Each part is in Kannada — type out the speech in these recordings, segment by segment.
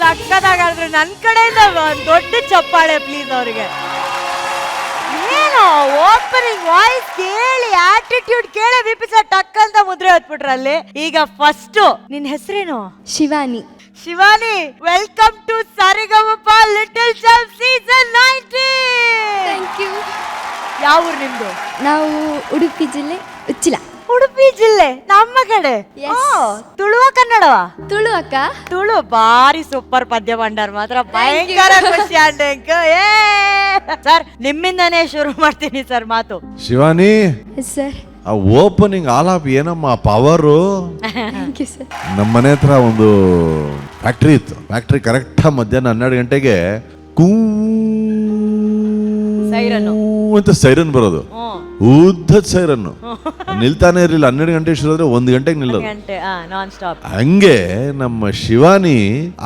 ಸಕ್ಕದಾಗಾದ್ರೆ ನನ್ನ ಕಡೆಯಿಂದ ಒಂದ್ ದೊಡ್ಡ ಚಪ್ಪಾಳೆ ಪ್ಲೀಸ್ ಅವ್ರಿಗೆ. ಏನು ಓಪನಿಂಗ್ ವಾಯ್ಸ್ ಕೇಳಿ ಆಟಿಟ್ಯೂಡ್ ಕೇಳಿ ವಿಪಿ ಸರ್ ಟಕ್ ಅಂತ ಮುದ್ರೆ ಹೊತ್ಬಿಟ್ರಲ್ಲಿ. ಈಗ ಫಸ್ಟ್ ನಿನ್ ಹೆಸರೇನು? Shivani. Shivani, welcome to Sarigamapa little champ season 19. Thank you. ಯಾವ ಊರು ನಿಮ್ದು? ನಾವು ಉಡುಪಿ ಜಿಲ್ಲೆ ಉಚ್ಚಿಲ. ಉಡುಪಿ ಜಿಲ್ಲೆ ನಮ್ಮ ಕಡೆ. Yes. ತುಳುವ ಕನ್ನಡವಾ? ತುಳು ಅಕ್ಕ. ತುಳು ಭಾರಿ ಸೂಪರ್ ಪದ್ಯ ಭಂಡಾರ ಮಾತ್ರ ಭಯಂಕರ ಖುಷಿ ಆಂಟೆಂಕ್. ಸರ್ ನಿಮ್ಮಿಂದಾನೇ ಶುರು ಮಾಡ್ತೀನಿ ಸರ್ ಮಾತು. ಶಿವಾನಿ, ಸರ್ ಆ ಓಪನಿಂಗ್ ಆಲಾಪ್ ಏನಮ್ಮ ಪವರು. Thank you sir. ನಮ್ಮ ಮನೆ ಹತ್ರ ಒಂದು ಫ್ಯಾಕ್ಟ್ರಿ ಇತ್ತು. ಫ್ಯಾಕ್ಟ್ರಿ ಕರೆಕ್ಟ್ ಮಧ್ಯಾಹ್ನ 12 ಗಂಟೆಗೆ ಕೂ ಸೈರನ್ನು ಅಂತ ಸೈರನ್ ಬರೋದು. ಉದ್ದದ ಸೈರನ್ನು ನಿಲ್ತಾನೆ ಇರಲಿಲ್ಲ. 12 ಗಂಟೆ ಶುರು ಆದ್ರೆ 1 ಗಂಟೆಗೆ ನಿಲ್ಲೋದು. Non stop. ಹಂಗೆ ನಮ್ಮ ಶಿವಾನಿ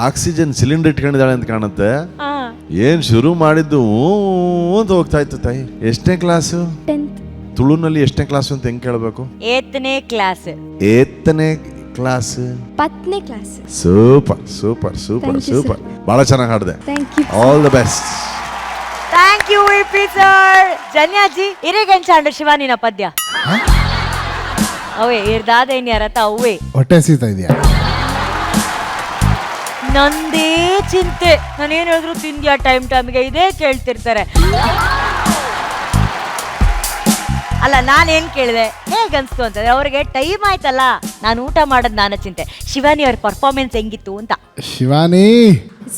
ಆಕ್ಸಿಜನ್ ಸಿಲಿಂಡರ್ ಇಟ್ಕೊಂಡಿದ್ದಾಳೆ ಅಂತ ಕಾಣುತ್ತೆ. ಏನ್ ಶುರು ಮಾಡಿದ್ದು ಅಂತ ಹೋಗ್ತಾ ಇತ್ತು ತಾಯಿ. ಎಷ್ಟನೇ ಕ್ಲಾಸು? 10th. ತುಳುನಲ್ಲಿ ಎಷ್ಟನೇ ಕ್ಲಾಸು ಅಂತ ಹೆಂಗ್ ಕೇಳಬೇಕು? 8ನೇ ಕ್ಲಾಸ್. 8ನೇ ಕ್ಲಾಸ್. 10ನೇ class. Super super super super. ಬಹಳ ಚೆನ್ನಾಗಿ ಹಾಡಿದೆ. Thank you. All the best. Thank you VP sir. ಜನ್ಯಾಜಿ ಇರೇಗಂಚಾಂಡು ಶಿವಾನಿನ ಪದ್ಯ ಅವೇ ಇರ್ದಾದೇನ್ಯಾರತ ಅವೇ ಹೊಟ್ಟೆ ಸೀತಾ ಇದೆಯಾ? ನಂದೇ ಚಿಂತೆ. ನಾನೇನ್ ಹೇಳಿದ್ರು ತಿಂದ್ಯಾ ಟೈಮ್ಗೆ ಇದೇ ಕೇಳ್ತಿರ್ತಾರೆ. ಅಲ್ಲ ನಾನೇನ್ ಕೇಳಿದೆ ಹೇಗನ್ಸ್ತು ಅಂತಂದ್ರೆ ಅವ್ರಿಗೆ ಟೈಮ್ ಆಯ್ತಲ್ಲ, ನಾನು ಊಟ ಮಾಡೋದು ನಾನು ಚಿಂತೆ. ಶಿವಾನಿ ಅವ್ರ ಪರ್ಫಾರ್ಮೆನ್ಸ್ ಹೆಂಗಿತ್ತು ಅಂತ. ಶಿವಾನಿ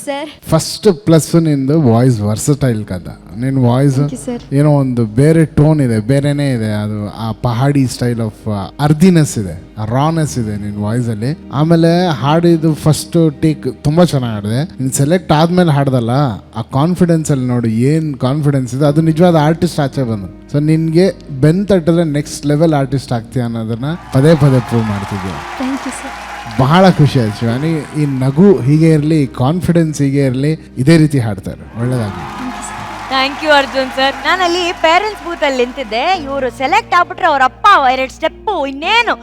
ಸರ್ ಫಸ್ಟ್ ಪ್ಲಸ್ ನಿಂದು ವಾಯ್ಸ್ ವರ್ಸಟೈಲ್ ಕದ. ನಿನ್ನ ವಾಯ್ಸ್ Thank you, sir. ಏನೋ ಒಂದು ಬೇರೆ ಟೋನ್ ಇದೆ, ಬೇರೆನೇ ಇದೆ. ಅದು ಆ ಪಹಾಡಿ ಸ್ಟೈಲ್ ಆಫ್ ಅರ್ದಿನೆಸ್ ಇದೆ, ರಾನೆಸ್ ಇದೆ ನಿನ್ನ ವಾಯ್ಸಲ್ಲಿ. ಆಮೇಲೆ ಹಾಡಿದ್ದು ಫಸ್ಟ್ ಟೇಕ್ ತುಂಬ ಚೆನ್ನಾಗಿ ಹಾಡಿದೆ. ನೀನು ಸೆಲೆಕ್ಟ್ ಆದ್ಮೇಲೆ ಹಾಡ್ದಲ್ಲ, ಆ ಕಾನ್ಫಿಡೆನ್ಸ್ ಅಲ್ಲಿ ನೋಡಿ ಏನು ಕಾನ್ಫಿಡೆನ್ಸ್ ಇದೆ. ಅದು ನಿಜವಾದ ಆರ್ಟಿಸ್ಟ್ ಆಚೆ ಬಂದು. ಸೊ ನಿನಗೆ ಬೆನ್ ತಟ್ಟಿದ್ರೆ ನೆಕ್ಸ್ಟ್ ಲೆವೆಲ್ ಆರ್ಟಿಸ್ಟ್ ಆಗ್ತೀಯ ಅನ್ನೋದನ್ನ ಪದೇ ಪದೇ ಪ್ರೂವ್ ಮಾಡ್ತಿದ್ದೆ. Thank you sir. ಬಹಳ ಖುಷಿ ಆಯ್ತು ಶಿವಾನಿ. ಈ ನಗು ಹೀಗೆ ಇರಲಿ, ಕಾನ್ಫಿಡೆನ್ಸ್ ಹೀಗೆ ಇರಲಿ, ಇದೇ ರೀತಿ ಹಾಡ್ತಾರೆ. ಒಳ್ಳೇದಾಗಲಿ. Thank you Arjun sir. ನಾನಲ್ಲಿ ಪೇರೆಂಟ್ಸ್ ಬೂತ್ ಅಲ್ಲಿ ನಿಂತಿದ್ದೆ. ಇವರು ಸೆಲೆಕ್ಟ್ ಆಗ್ಬಿಟ್ರೆ ಅವ್ರ ಅಪ್ಪ 2 ಸ್ಟೆಪ್ ಇನ್ನೇನು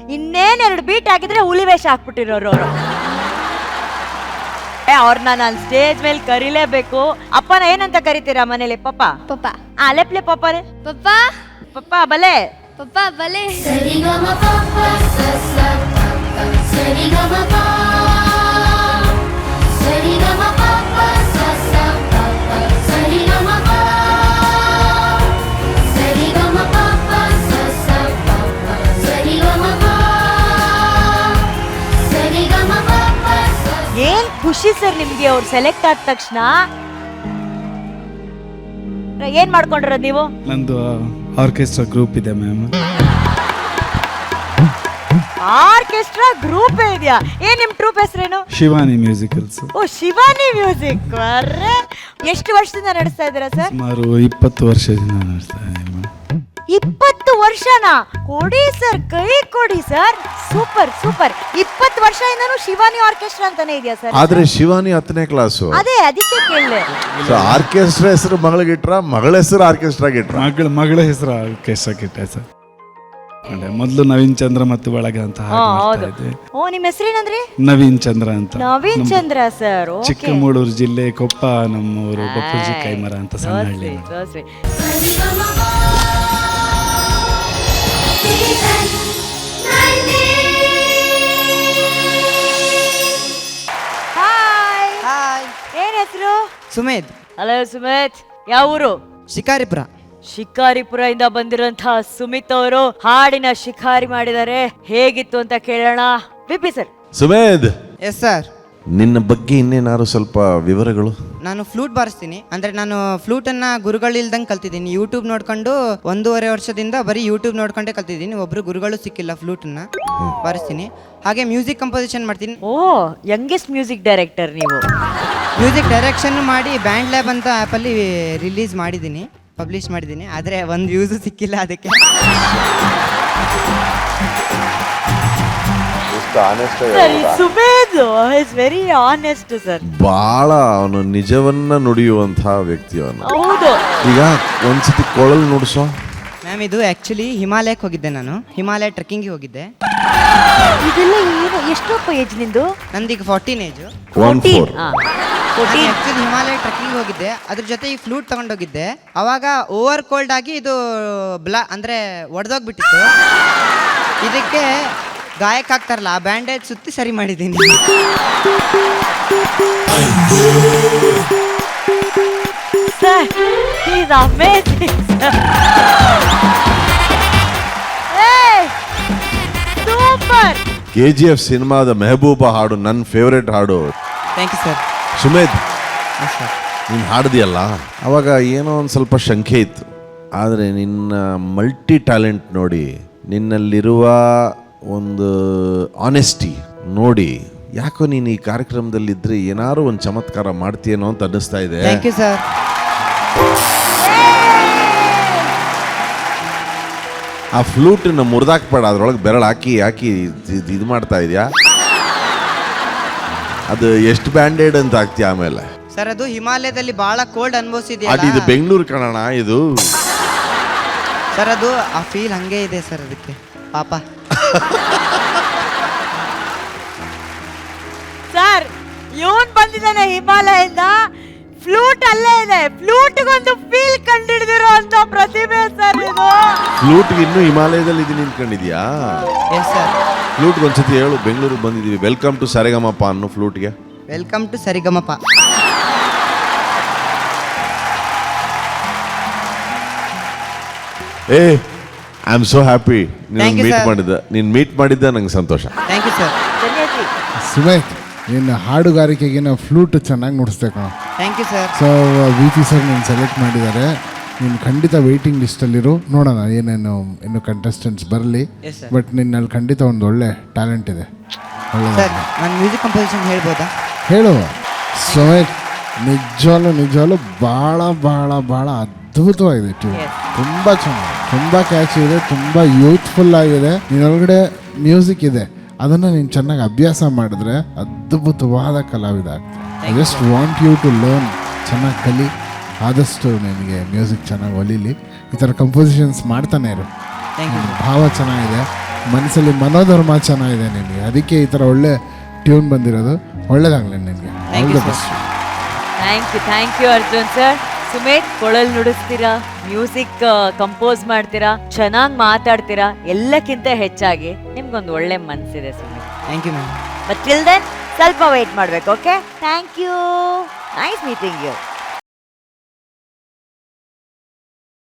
2 ಬೀಟ್ ಆಗಿದ್ರೆ ಹುಲಿ ವೇಷ ಹಾಕ್ಬಿಟ್ಟಿರೋರು ಅವರು. ಅವ್ರನ್ನ ನಾನು ಸ್ಟೇಜ್ ಮೇಲೆ ಕರಿಲೇಬೇಕು. ಅಪ್ಪನ ಏನಂತ ಕರಿತೀರಾ ಮನೇಲಿ? ಪಪ್ಪ ಪಪ್ಪ. ಲೆಪ್ಲೆ ಪಪ್ಪನೇ ಪಪ್ಪ. ಪಪ್ಪ ಬಲೆ ಪಪ್ಪ ಬಲೆ. ಏನ್ ಖುಷಿ ಸರ್ ನಿಮ್ಗೆ ಅವ್ರು ಸೆಲೆಕ್ಟ್ ಆದ ತಕ್ಷಣ. ಏನ್ ಮಾಡ್ಕೊಂಡಿರೋದು ನೀವು? ನಂದು ಆರ್ಕೆಸ್ಟ್ರಾ ಗ್ರೂಪ್ ಇದೆ ಮ್ಯಾಮ್. ಆರ್ಕೆಸ್ಟ್ರಾ ಗ್ರೂಪ್ ಇದೆಯಾ? ಏನ್ ನಿಮ್ ಟ್ರೂಪ್ ಹೆಸರೇನು? ಶಿವಾನಿ ಮ್ಯೂಸಿಕಲ್ಸ್. ಓ ಶಿವಾನಿ ಮ್ಯೂಸಿಕ್. ಎಷ್ಟು ವರ್ಷದಿಂದ ನಡೆಸ್ತಾ ಇದ್ದೀರಾ ಸರ್? ಸುಮಾರು 20 ವರ್ಷದಿಂದ ನಡೆಸ್ತಾ ಇದ್ದೀನಿ ಮ್ಯಾಮ್. 20 ವರ್ಷನಾ? ಕೊಡಿ ಸರ್, ಕೈ ಕೊಡಿ ಸರ್. Super super. 20 ವರ್ಷದಿಂದನೂ ಶಿವಾನಿ ಆರ್ಕೆಸ್ಟ್ರಾ ಅಂತಾನೆ ಇದೆಯಾ ಸರ್? ಆದ್ರೆ ಶಿವಾನಿ 10ನೇ ಕ್ಲಾಸು. ಅದೇ ಅದಕ್ಕೆ ಕೇಳಿದೆ. ಆರ್ಕೆಸ್ಟ್ರಾ ಹೆಸರು ಮಗಳಿಗಿಟ್ರ, ಮಗಳ ಹೆಸರು ಆರ್ಕೆಸ್ಟ್ರಾ ಗಿಟ್ರ? ಮಗಳ ಹೆಸರು ಆರ್ಕೆಸ್ಟ್ರಾ ಗಿಟ್ಟೆ ಸರ್. ಮೊದಲು ನವೀನ್ ಚಂದ್ರ ಮತ್ತು ಬಳಗ ಅಂತ ಹೌದು. ಓ ನಿಮ್ಮ ಹೆಸರೇನಂದ್ರಿ? ನವೀನ್ ಚಂದ್ರ ಅಂತ. ನವೀನ್ ಚಂದ್ರ ಸರ್. ಚಿಕ್ಕಮಗಳೂರು ಜಿಲ್ಲೆ ಕೊಪ್ಪ ನಮ್ಮೂರು ಬಪ್ಪುಜಿ ಕೈಮರ ಅಂತ ಸಣ್ಣ ಹಳ್ಳಿ. ಹಾಯ್. ಏನ್ ಹೆಸರು? ಸುಮೇಧ್. ಹಲೋ ಸುಮಿತ್. ಯಾವ ಊರು? ಶಿಕಾರಿಪುರ. ಶಿಕಾರಿಪುರದಿಂದ ಬಂದಿರುವಂತಹ ಸುಮಿತ್ ಅವರು ಹಾಡಿನ ಶಿಕಾರಿ ಮಾಡಿದ್ದಾರೆ. ಹೇಗಿತ್ತು ಅಂತ ಕೇಳೋಣ. VP sir. Sumedh, yes sir. ನಿನ್ನ ಬಗ್ಗೆ ಇನ್ನೇನಾದ್ರು ಸ್ವಲ್ಪ ವಿವರಗಳು? ನಾನು ಫ್ಲೂಟ್ ಬಾರಿಸ್ತೀನಿ. ಅಂದರೆ ನಾನು ಫ್ಲೂಟನ್ನು ಗುರುಗಳಿಲ್ದಂಗೆ ಕಲ್ತಿದ್ದೀನಿ. ಯೂಟ್ಯೂಬ್ ನೋಡ್ಕೊಂಡು 1.5 ವರ್ಷದಿಂದ ಬರೀ ಯೂಟ್ಯೂಬ್ ನೋಡ್ಕೊಂಡೇ ಕಲ್ತಿದ್ದೀನಿ. ಒಬ್ಬರು ಗುರುಗಳು ಸಿಕ್ಕಿಲ್ಲ. ಫ್ಲೂಟನ್ನು ಬಾರಿಸ್ತೀನಿ. ಹಾಗೆ ಮ್ಯೂಸಿಕ್ ಕಂಪೋಸಿಷನ್ ಮಾಡ್ತೀನಿ. ಓ ಯಂಗೆಸ್ಟ್ ಮ್ಯೂಸಿಕ್ ಡೈರೆಕ್ಟರ್ ನೀವು. ಮ್ಯೂಸಿಕ್ ಡೈರೆಕ್ಷನ್ ಮಾಡಿ ಬ್ಯಾಂಡ್ ಲ್ಯಾಬ್ ಅಂತ ಆ್ಯಪಲ್ಲಿ ರಿಲೀಸ್ ಮಾಡಿದ್ದೀನಿ, ಪಬ್ಲಿಷ್ ಮಾಡಿದ್ದೀನಿ. ಆದರೆ ಒಂದು ವ್ಯೂಸು ಸಿಕ್ಕಿಲ್ಲ ಅದಕ್ಕೆ. Sumedh is very honest sir. ಬಹಳ ಅವನು ನಿಜವನ್ನ ನುಡಿಯುವಂತಹ ವ್ಯಕ್ತಿ ಅವನು. ಹೌದು. ಈಗ ಒಂದ್ಸತಿ ಕೊಳಲ್ ನುಡಿಸೋ. ಮ್ಯಾಮ್ ಇದು ಆ್ಯಕ್ಚುಲಿ ಹಿಮಾಲಯಕ್ಕೆ ಹೋಗಿದ್ದೆ ನಾನು. ಹಿಮಾಲಯ ಟ್ರೆಕ್ಕಿಂಗಿಗೆ ಹೋಗಿದ್ದೆ. ಇದೆಲ್ಲ ಏನು ಎಷ್ಟಪ್ಪ ಏಜ್ ನಿಂದು? ನಂದೀಗ 14 ಏಜು. 14. ಆಕ್ಚುಲಿ ಹಿಮಾಲಯ ಟ್ರೆಕ್ಕಿಂಗ್ ಹೋಗಿದ್ದೆ, ಅದ್ರ ಜೊತೆ ಈ ಫ್ಲೂಟ್ ತಗೊಂಡೋಗಿದ್ದೆ. ಅವಾಗ ಓವರ್ ಕೋಲ್ಡ್ ಆಗಿ ಇದು ಅಂದ್ರೆ ಒಡೆದೋಗ್ಬಿಟ್ಟಿತ್ತು. ಇದಕ್ಕೆ ಗಾಯಕ್ಕೆ ಹಾಕ್ತಾರಲ್ಲ, ಆ ಬ್ಯಾಂಡೇಜ್ ಸುತ್ತಿ ಸರಿ ಮಾಡಿದ್ದೀನಿ. Sir, he's amazing. Hey, super. KGF ಸಿನಿಮಾದ ಮೆಹಬೂಬಾ ಹಾಡು ನನ್ನ ಫೇವ್ರೆಟ್ ಹಾಡು. Thank you sir. Sumedh, sir ನೀನು ಹಾಡಿದೆಯಲ್ಲ ಅವಾಗ ಏನೋ ಒಂದು ಸ್ವಲ್ಪ ಶಂಕೆ ಇತ್ತು, ಆದರೆ ನಿನ್ನ ಮಲ್ಟಿ ಟ್ಯಾಲೆಂಟ್ ನೋಡಿ, ನಿನ್ನಲ್ಲಿರುವ ಒಂದು ಆನೆಸ್ಟಿ ನೋಡಿ, ಯಾಕೋ ನೀನು ಈ ಕಾರ್ಯಕ್ರಮದಲ್ಲಿದ್ದರೆ ಏನಾದ್ರು ಒಂದು ಚಮತ್ಕಾರ ಮಾಡ್ತೀಯೇನೋ ಅಂತ ಅನ್ನಿಸ್ತಾ ಇದೆ. Thank you sir. ಆ ಫ್ಲೂಟನ್ನ ಮುರಿದಾಕ್ಬೇಡ, ಅದ್ರೊಳಗೆ ಬೆರಳು ಹಾಕಿ ಹಾಕಿ ಇದು ಮಾಡ್ತಾ ಇದೆಯಾ? ಅದು ಎಷ್ಟು ಬ್ಯಾಂಡೇಡ್ ಅಂತ ಆಗ್ತೀಯ ಆಮೇಲೆ? ಸರ್ ಅದು ಹಿಮಾಲಯದಲ್ಲಿ ಬಹಳ ಕೋಲ್ಡ್ ಅದು ಇದು ಅನುಭವಿಸಿದೆಯಲ್ಲ ಬೆಂಗಳೂರು ಕಣಣ ಇದು. ಸರ್, ಅದು ಆ ಫೀಲ್ ಹಂಗೆ ಇದೆ ಸರ್, ಅದಕ್ಕೆ ಪಾಪ. ಸರ್, ಇವನ್ ಬಂದಿದ್ದಾನೆ ಹಿಮಾಲಯದಿಂದ, ಫ್ಲೂಟ್ ಅಲ್ಲೇ ಇದೆ. ಫ್ಲೂಟ್ಗೊಂದು ಫೀಲ್ ಕಂಡಿಡಿದಿರೋ ಅಂತ ಪ್ರತಿಭೆ ಸರ್ ಇದು. ಫ್ಲೂಟ್ಗೆ ಇನ್ನೂ ಹಿಮಾಲಯದಲ್ಲಿ ಇದು ನಿಂತ್ಕೊಂಡಿದ್ಯಾ? Yes sir. ಫ್ಲೂಟ್ಗೆ ಒಂದ್ಸತಿ ಹೇಳು, ಬೆಂಗಳೂರಿಗೆ ಬಂದಿದ್ದೀವಿ, ವೆಲ್ಕಮ್ ಟು ಸರೆಗಮಪ್ಪ ಅನ್ನೋ ಫ್ಲೂಟ್ಗೆ. ವೆಲ್ಕಮ್ ಟು ಸರಿಗಮಪ. ಏ, I am so happy Thank you, ನೀನು ಮೀಟ್ ಮಾಡಿದ್ದ ನಂಗೆ ಸಂತೋಷ. Thank you sir. ಧನ್ಯವಾದ. ಸುಮೇತ್, ನಿನ್ನ ಹಾಡುಗಾರಿಕೆಗೆ ನಾವು ಫ್ಲೂಟ್ ಚೆನ್ನಾಗಿ ನುಡಿಸ್ಬೇಕು. Thank you sir. So VP sir ನೀನು ಸೆಲೆಕ್ಟ್ ಮಾಡಿದ್ದಾರೆ. ನೀನು ಖಂಡಿತ ವೆಯ್ಟಿಂಗ್ ಲಿಸ್ಟಲ್ಲಿರು, ನೋಡೋಣ ಏನೇನು ಇನ್ನು ಕಂಟೆಸ್ಟೆಂಟ್ಸ್ ಬರಲಿ. Yes, sir. ಬಟ್ ನಿನ್ನಲ್ಲಿ ಖಂಡಿತ ಒಂದು ಒಳ್ಳೆ ಟ್ಯಾಲೆಂಟ್ ಇದೆ. ಸರ್, ನಾನು ಮ್ಯೂಸಿಕ್ ಕಂಪೋಸಿಷನ್ ಹೇಳ್ಬೋದಾ? ಹೇಳು ಸುಮೇತ್. ನಿಜವಾಗ್ಲೂ ಭಾಳ ಭಾಳ ಭಾಳ ಅದ್ಭುತವಾಗಿದೆ ಟ್ಯೂನ್. ತುಂಬ ಚೆನ್ನಾಗಿ, ತುಂಬ ಕ್ಯಾಚಿ ಇದೆ, ತುಂಬ ಯೂತ್ಫುಲ್ ಆಗಿದೆ. ನಿನ್ನೊಳಗಡೆ ಮ್ಯೂಸಿಕ್ ಇದೆ, ಅದನ್ನು ನೀನು ಚೆನ್ನಾಗಿ ಅಭ್ಯಾಸ ಮಾಡಿದ್ರೆ ಅದ್ಭುತವಾದ ಕಲಾವಿದ ಆಗ್ತದೆ. I just want you to learn. ಚೆನ್ನಾಗಿ ಕಲಿ, ಆದಷ್ಟು ನಿನಗೆ ಮ್ಯೂಸಿಕ್ ಚೆನ್ನಾಗಿ ಒಲೀಲಿ. ಈ ಥರ ಕಂಪೋಸಿಷನ್ಸ್ ಮಾಡ್ತಾನೆ ಇರು. Thank you. ಭಾವ ಚೆನ್ನಾಗಿದೆ, ಮನಸ್ಸಲ್ಲಿ ಮನೋಧರ್ಮ ಚೆನ್ನಾಗಿದೆ ನಿನಗೆ, ಅದಕ್ಕೆ ಈ ಥರ ಒಳ್ಳೆ ಟ್ಯೂನ್ ಬಂದಿರೋದು. ಒಳ್ಳೇದಾಗಲಿ ನಿನಗೆ. All the best. Thank you Arjun sir. Sumeet, ಕೊಳಲ್ ನುಡಿಸ್ತೀರಾ, ಮ್ಯೂಸಿಕ್ ಕಂಪೋಸ್ ಮಾಡ್ತೀರಾ, ಚೆನ್ನಾಗಿ ಮಾತಾಡ್ತೀರಾ, ಎಲ್ಲಕ್ಕಿಂತ ಹೆಚ್ಚಾಗಿ ನಿಮ್ಗೊಂದು ಒಳ್ಳೆ ಮನ್ಸಿದೆ Sumeet. Thank you ma'am. But till then ಸ್ವಲ್ಪ ವೇಟ್ ಮಾಡ್ಬೇಕು. Okay, thank you. Nice meeting you.